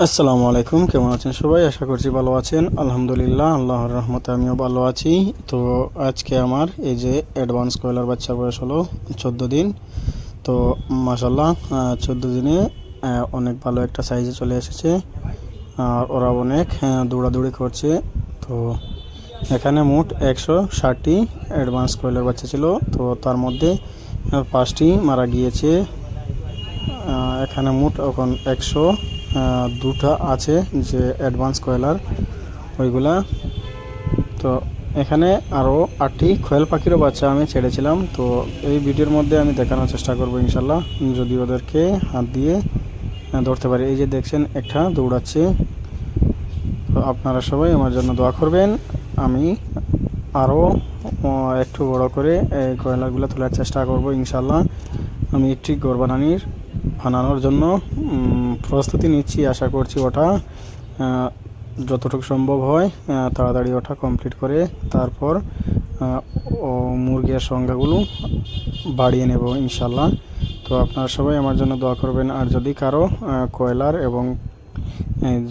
আসসালামু আলাইকুম, কেমন আছেন সবাই? আশা করছি ভালো আছেন। আলহামদুলিল্লাহ, আল্লাহর রহমতে আমিও ভালো আছি। তো আজকে আমার এই যে অ্যাডভান্স কয়লার বাচ্চার বয়স হলো 14 দিন। তো মাশাল্লাহ 14 দিনে অনেক ভালো একটা সাইজে চলে এসেছে। আর ওরা অনেক দৌড়াদৌড়ি করছে। তো এখানে মোট 160টি অ্যাডভান্স কয়লার বাচ্চা ছিল। তো তার মধ্যে 5টি মারা গিয়েছে। এখানে মোট এখন 102টা আছে যে অ্যাডভান্স কয়লার ওইগুলা। তো এখানে আরও 8টি কোয়েল পাখিরও বাচ্চা আমি ছেড়েছিলাম। তো এই ভিডিওর মধ্যে আমি দেখানোর চেষ্টা করব ইনশাল্লাহ, যদি ওদেরকে হাত দিয়ে ধরতে পারি। এই যে দেখছেন একটা দৌড়াচ্ছে। তো আপনারা সবাই আমার জন্য দোয়া করবেন, আমি আরও একটু বড় করে এই কয়লারগুলো তোলার চেষ্টা করব ইনশাল্লাহ। আমি একটি ঘর বানানোর জন্য প্রস্তুতি নিচ্ছি। আশা করছি ওটা যতটুকু সম্ভব হয় তাড়াতাড়ি ওটা কমপ্লিট করে তারপর মুরগির সংখ্যাগুলো বাড়িয়ে নেব ইনশাল্লাহ। তো আপনারা সবাই আমার জন্য দোয়া করবেন। আর যদি কারো কয়লার এবং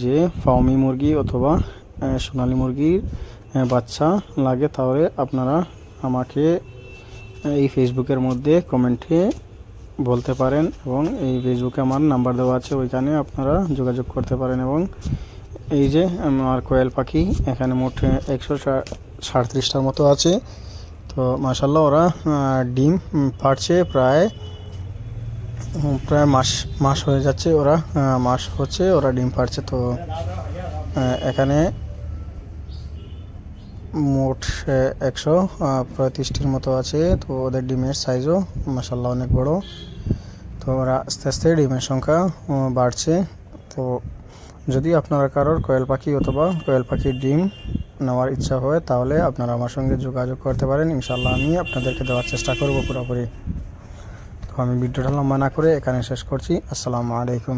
যে ফার্মি মুরগি অথবা সোনালী মুরগির বাচ্চা লাগে, তাহলে আপনারা আমাকে এই ফেসবুকের মধ্যে কমেন্টে বলতে পারেন, এবং এই ফেসবুকে আমার নাম্বার দেওয়া আছে, ওইখানে আপনারা যোগাযোগ করতে পারেন। এবং এই যে আমার কোয়েল পাখি এখানে মোট 137টার মতো আছে। তো মাশাল্লাহ ওরা ডিম পাড়ছে, প্রায় মাস হয়ে যাচ্ছে, ওরা মাস হচ্ছে ওরা ডিম পাড়ছে। তো এখানে মোট 135টির মতো আছে। তো ওদের ডিমের সাইজও মাশাল্লাহ অনেক বড়। তো ওরা আস্তে আস্তে ডিমের সংখ্যা বাড়ছে। তো যদি আপনারা কারোর কোয়েল পাখি অথবা কোয়েল পাখির ডিম নেওয়ার ইচ্ছা হয়, তাহলে আপনারা আমার সঙ্গে যোগাযোগ করতে পারেন ইনশাল্লাহ। আমি আপনাদেরকে দেওয়ার চেষ্টা করব পুরোপুরি। তো আমি ভিডিওটা লম্বা না করে এখানে শেষ করছি। আসসালামু আলাইকুম।